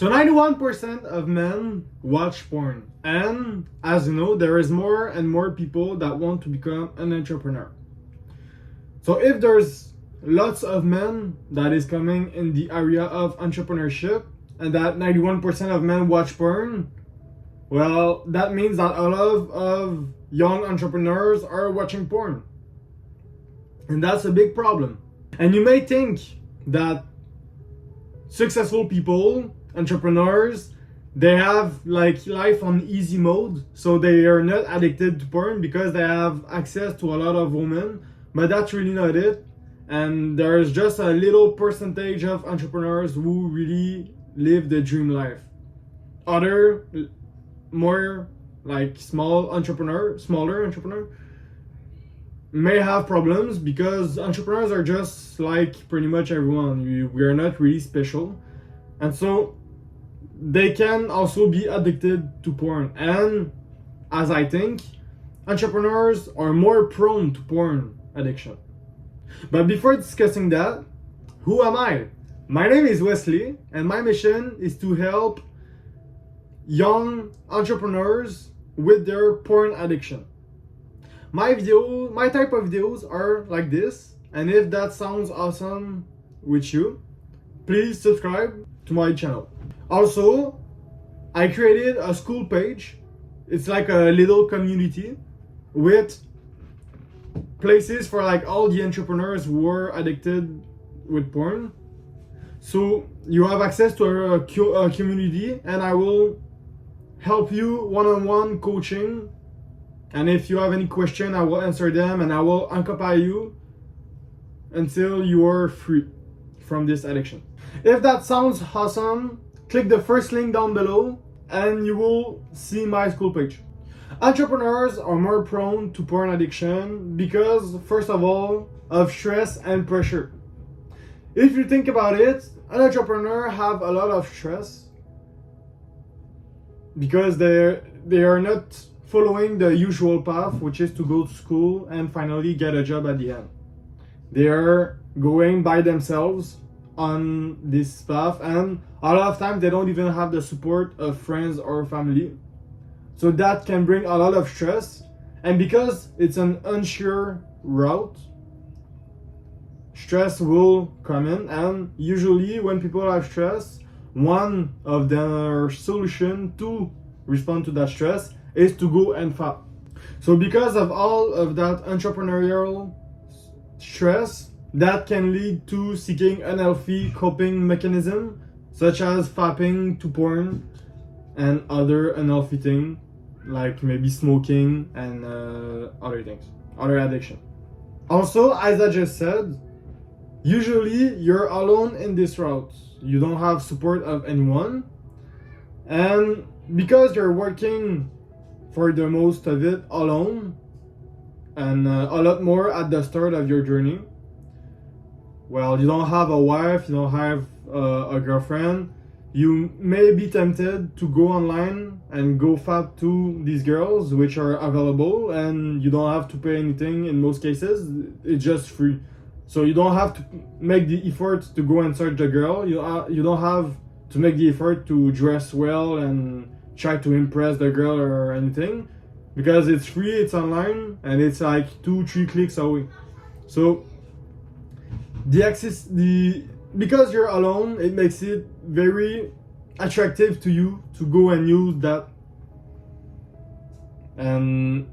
So 91% of men watch porn, and as you know, there is more and more people that want to become an entrepreneur. So if there's lots of men that is coming in the area of entrepreneurship, and that 91% of men watch porn, well, that means that a lot of young entrepreneurs are watching porn. And that's a big problem. And you may think that successful people, entrepreneurs, they have like life on easy mode, so they are not addicted to porn because they have access to a lot of women, but that's really not it. And there's just a little percentage of entrepreneurs who really live the dream life. Other more like smaller entrepreneur may have problems because entrepreneurs are just like pretty much everyone. We are not really special, and so they can also be addicted to porn. And as I think, entrepreneurs are more prone to porn addiction. But before discussing that, who am I? My name is Wesley, and my mission is to help young entrepreneurs with their porn addiction. My type of videos are like this, and if that sounds awesome with you, please subscribe to my channel. Also, I created a school page. It's like a little community with places for like all the entrepreneurs who are addicted with porn. So you have access to a community, and I will help you one-on-one coaching. And if you have any question, I will answer them, and I will accompany you until you are free from this addiction. If that sounds awesome, click the first link down below and you will see my school page. Entrepreneurs are more prone to porn addiction because, first of all, of stress and pressure. If you think about it, an entrepreneur have a lot of stress because they are not following the usual path, which is to go to school and finally get a job at the end. They are going by themselves on this path, and a lot of times they don't even have the support of friends or family. So that can bring a lot of stress, and because it's an unsure route, stress will come in. And usually when people have stress, one of their solution to respond to that stress is to go and fap. So because of all of that entrepreneurial stress, that can lead to seeking unhealthy coping mechanism such as fapping to porn and other unhealthy things like maybe smoking and other addiction. Also, as I just said, usually you're alone in this route. You don't have support of anyone, and because you're working for the most of it alone, and a lot more at the start of your journey. Well, you don't have a wife, you don't have a girlfriend, you may be tempted to go online and go fap to these girls which are available, and you don't have to pay anything in most cases. It's just free. So you don't have to make the effort to go and search the girl. You don't have to make the effort to dress well and try to impress the girl or anything, because it's free, it's online, and it's like 2-3 clicks away. So because you're alone, it makes it very attractive to you to go and use that. And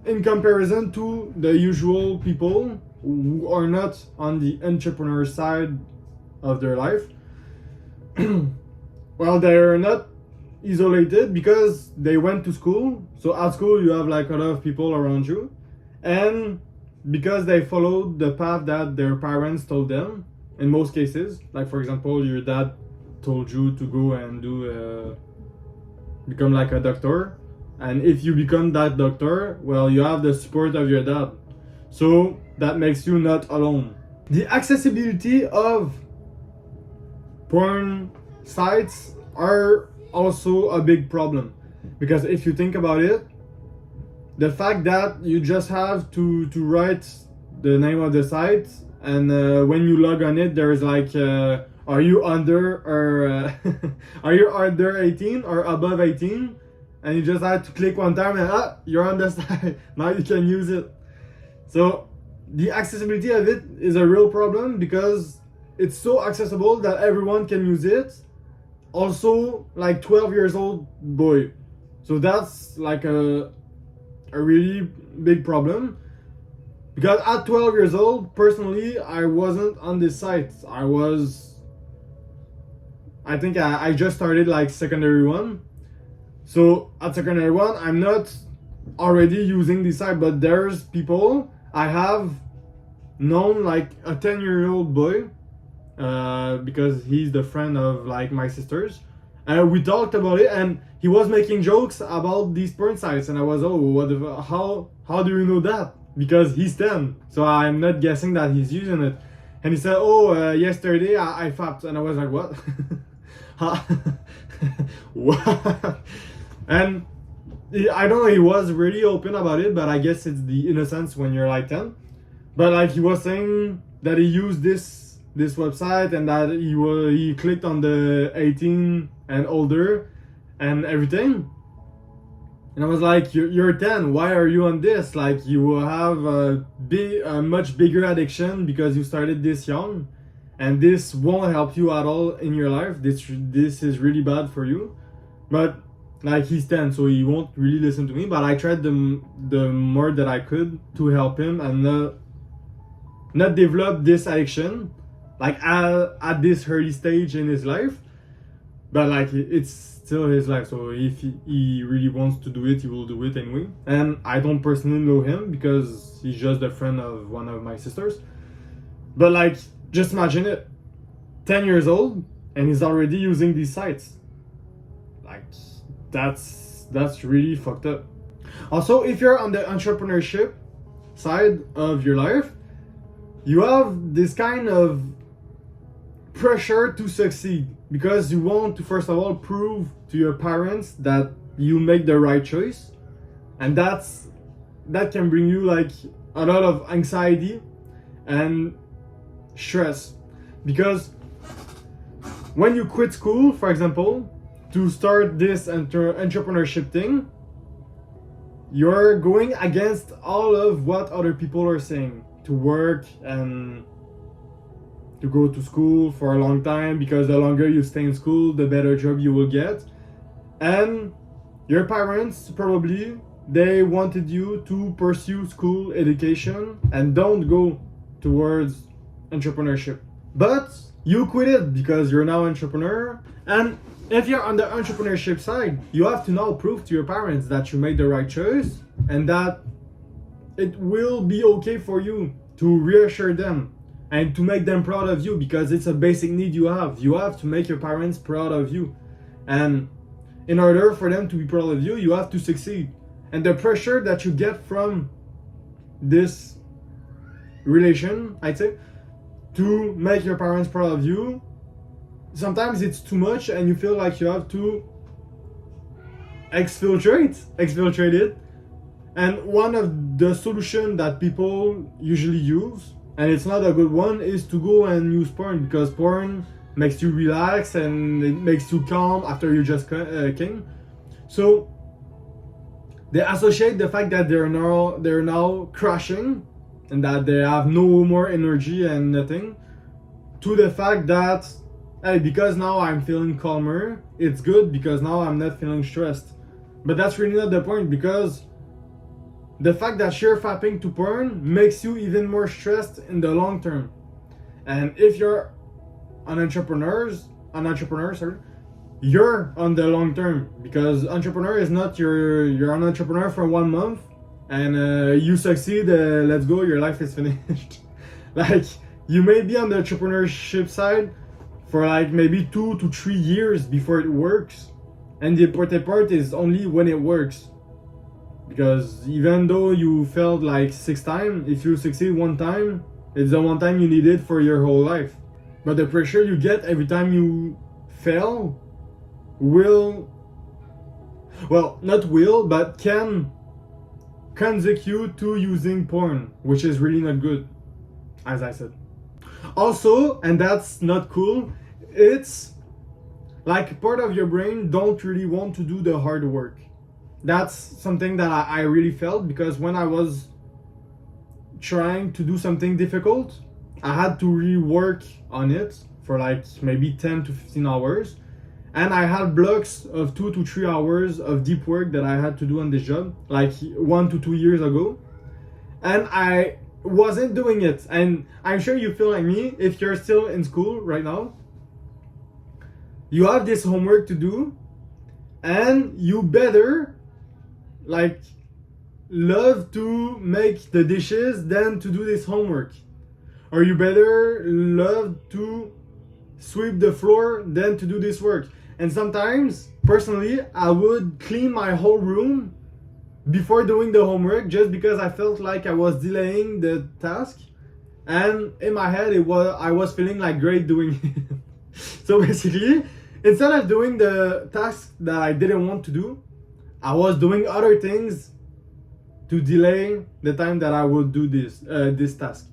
in comparison to the usual people who are not on the entrepreneur side of their life, well, they're not isolated because they went to school. So at school you have like a lot of people around you, and because they followed the path that their parents told them in most cases. Like for example, your dad told you to go and become like a doctor, and if you become that doctor, well, you have the support of your dad, so that makes you not alone. The accessibility of porn sites are also a big problem, because if you think about it, the fact that you just have to write the name of the site, and when you log on it, there is like Are you under or are you under 18 or above 18? And you just had to click one time and you're on the side. Now you can use it. So the accessibility of it is a real problem because it's so accessible that everyone can use it. Also, like 12 years old boy. So that's like a really big problem. Because at 12 years old, personally, I wasn't on this site. I think I just started like secondary one. So at secondary one, I'm not already using this site, but there's people I have known, like a 10-year-old boy, because he's the friend of like my sisters. We talked about it, and he was making jokes about these porn sites, and I was, how do you know that? Because he's 10, so I'm not guessing that he's using it. And he said, yesterday I fapped, and I was like, what? What? And I don't know, he was really open about it, but I guess it's the innocence when you're like 10. But like he was saying that he used this website and that he clicked on the 18 and older and everything. And I was like, you're 10, why are you on this? Like, you will have a much bigger addiction because you started this young, and this won't help you at all in your life. This is really bad for you. But like, he's 10, so he won't really listen to me. But I tried the more that I could to help him and not develop this addiction, like at this early stage in his life. But like, it's still his life, so if he really wants to do it, he will do it anyway. And I don't personally know him because he's just a friend of one of my sisters. But like, just imagine it, 10 years old and he's already using these sites. Like, that's really fucked up. Also, if you're on the entrepreneurship side of your life, you have this kind of pressure to succeed because you want to, first of all, prove to your parents that you make the right choice, and that can bring you like a lot of anxiety and stress. Because when you quit school, for example, to start this entrepreneurship thing, you're going against all of what other people are saying, to work and to go to school for a long time, because the longer you stay in school, the better job you will get. And your parents probably, they wanted you to pursue school education and don't go towards entrepreneurship. But you quit it because you're now an entrepreneur. And if you're on the entrepreneurship side, you have to now prove to your parents that you made the right choice and that it will be okay for you, to reassure them and to make them proud of you, because it's a basic need you have. You have to make your parents proud of you. And in order for them to be proud of you, you have to succeed. And the pressure that you get from this relation, I'd say, to make your parents proud of you, sometimes it's too much and you feel like you have to exfiltrate it. And one of the solutions that people usually use, and it's not a good one, is to go and use porn, because porn makes you relax and it makes you calm after you just came. So they associate the fact that they're now crashing and that they have no more energy and nothing to the fact that, hey, because now I'm feeling calmer, it's good because now I'm not feeling stressed. But that's really not the point, because the fact that you're fapping to porn makes you even more stressed in the long term. And if you're an entrepreneur, you're on the long term, because entrepreneur is not you're an entrepreneur for 1 month and you succeed, let's go, your life is finished. Like, you may be on the entrepreneurship side for like maybe 2 to 3 years before it works, and the important part is only when it works. Because even though you failed like 6 times, if you succeed 1 time, it's the 1 time you needed for your whole life. But the pressure you get every time you fail can conduct you to using porn, which is really not good, as I said. Also, and that's not cool, it's like part of your brain don't really want to do the hard work. That's something that I really felt, because when I was trying to do something difficult, I had to really work on it for like maybe 10 to 15 hours. And I had blocks of 2 to 3 hours of deep work that I had to do on this job, like 1 to 2 years ago. And I wasn't doing it. And I'm sure you feel like me if you're still in school right now. You have this homework to do, and you better like love to make the dishes than to do this homework. Or you better love to sweep the floor than to do this work. And sometimes, personally, I would clean my whole room before doing the homework just because I felt like I was delaying the task. And in my head, I was feeling like great doing it. So basically, instead of doing the task that I didn't want to do, I was doing other things to delay the time that I would do this task.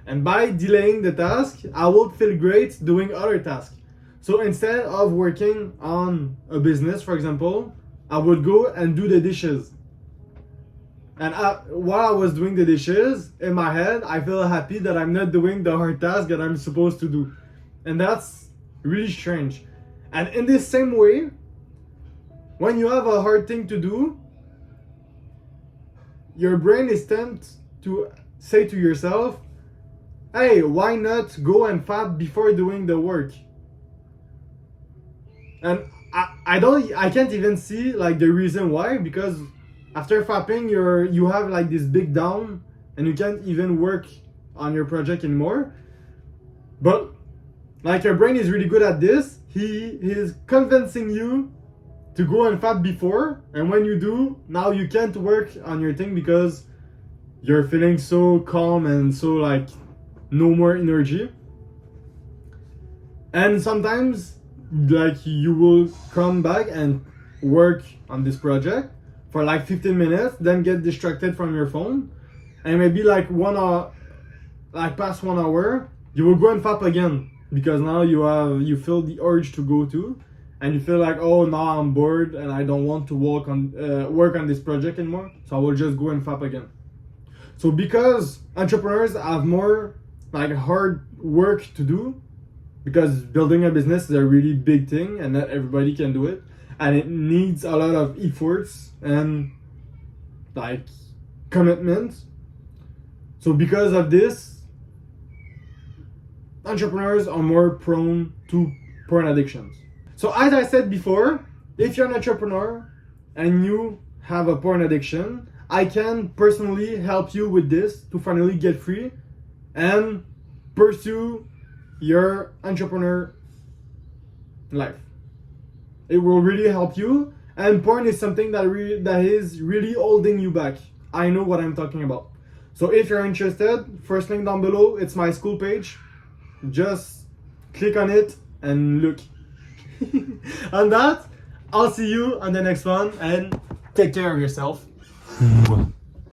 And by delaying the task, I would feel great doing other tasks. So instead of working on a business, for example, I would go and do the dishes. And while I was doing the dishes, in my head, I feel happy that I'm not doing the hard task that I'm supposed to do. And that's really strange. And in this same way, when you have a hard thing to do, your brain is tempted to say to yourself, hey, why not go and fap before doing the work? And I can't even see like the reason why, because after fapping you have like this big down and you can't even work on your project anymore. But like your brain is really good at this. He is convincing you to go and fap before, and when you do, now you can't work on your thing because you're feeling so calm and so like no more energy. And sometimes like you will come back and work on this project for like 15 minutes, then get distracted from your phone, and maybe like 1 hour, like past 1 hour, you will go and fap again because now you feel the urge to go to, and you feel like, oh, now I'm bored and I don't want to work on this project anymore, so I will just go and fap again. So because entrepreneurs have more like hard work to do, because building a business is a really big thing and not everybody can do it, and it needs a lot of efforts and like commitment. So because of this, entrepreneurs are more prone to porn addictions. So as I said before, if you're an entrepreneur and you have a porn addiction, I can personally help you with this to finally get free and pursue your entrepreneur life. It will really help you, and porn is something that is really holding you back. I know what I'm talking about. So if you're interested, first link down below, it's my school page. Just click on it and look. On that, I'll see you on the next one, and take care of yourself.